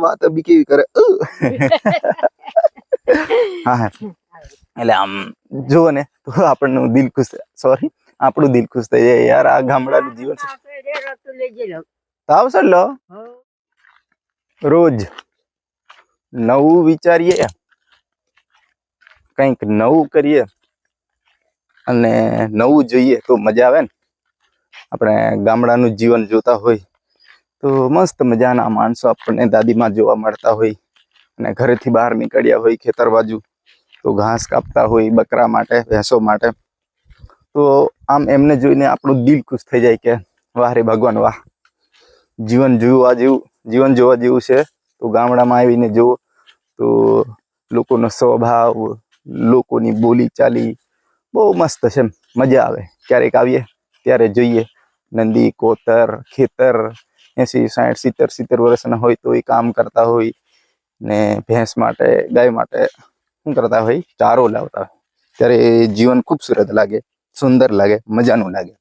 વાત બી કેવી કરે હા એટલે આમ જુઓ ને તો આપણનું દિલ ખુશ સોરી આપણું દિલ ખુશ થઈ જાય યાર આ ગામડાનું જીવન તાવ સર લો રોજ નવું વિચારીએ કંઈક નવું કરીએ અને નવું જોઈએ તો મજા આવે ને આપણે ગામડાનું જીવન જોતા હોય તો મસ્ત મજાના માણસો આપણને દાદીમાં જોવા મળતા હોય અને ઘરેથી બહાર નીકળ્યા હોય ખેતર બાજુ તો ઘાસ કાપતા હોય બકરા માટે ભેંસો માટે તો આમ એમને જોઈને આપણું દિલ ખુશ થઈ જાય કે વાહ રે ભગવાન વાહ જીવન જોવા જેવું છે તો ગામડામાં આવીને જુઓ તો લોકોનો સ્વભાવ લોકોની બોલી ચાલી બહુ મસ્ત છે મજા આવે ક્યારેક આવીએ ત્યારે જોઈએ નંદી કોતર ખેતર 80 60 70 વર્ષના હોય તો એ કામ કરતા હોય ને ભેંસ માટે ગાય માટે શું કરતા હોય ચારો લાવતા હોય ત્યારે જીવન ખૂબસૂરત લાગે સુંદર લાગે મજાનું લાગે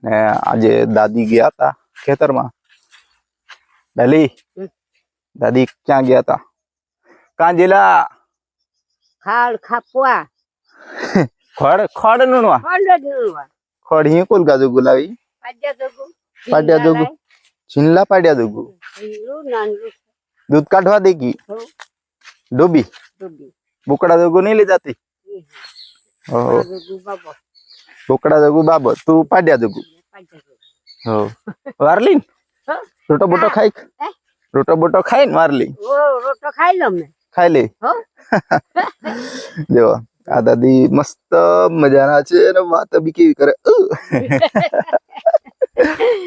ને આજે દાદી ગયા હતા ખેતરમાં દાદી ક્યાં ગયા હતા કાં જેલા ખાડ ખાપવા ખડ નુણવા ખડ અહીં કોલ ગાજુ ગુલાવી પાડ્યા દોગુ છીનલા પાડ્યા દોગુ દૂધ કાઢવા દેગી ડોબી બોકડા દોગુ નહીં લઈ જાતી બોકડા દોગુ બાબો તું પાડ્યા દોગુ હો વારલી રોટો બોટો ખાઈ ને વારલી રોટો ખાઈ લો મેં ખાઈ લે જો આ દાદી મસ્ત મજાના છે અને વાત બી કેવી કરે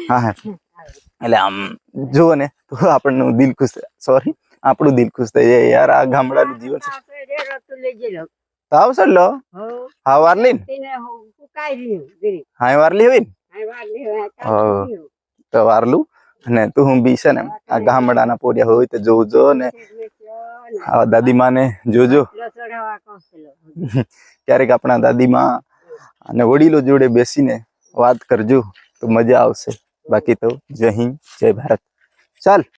હા એટલે આમ જુઓ ને તો આપણનું દિલ ખુશ સોરી આપણું દિલ ખુશ થઈ જાય યાર આ ગામડાનું જીવન તાવ સર લો હા વારલી હા વારલી હોય ને તો વારલું અને તું હું બી છે ને આ ગામડાના પોરિયા હોય તો જોજો ને આ દાદીમાને જોજો ક્યારેક આપણા દાદીમા અને વડીલો જોડે બેસીને વાત કરજો તો મજા આવશે બાકી તો જય હિન્દ જય ભારત ચાલ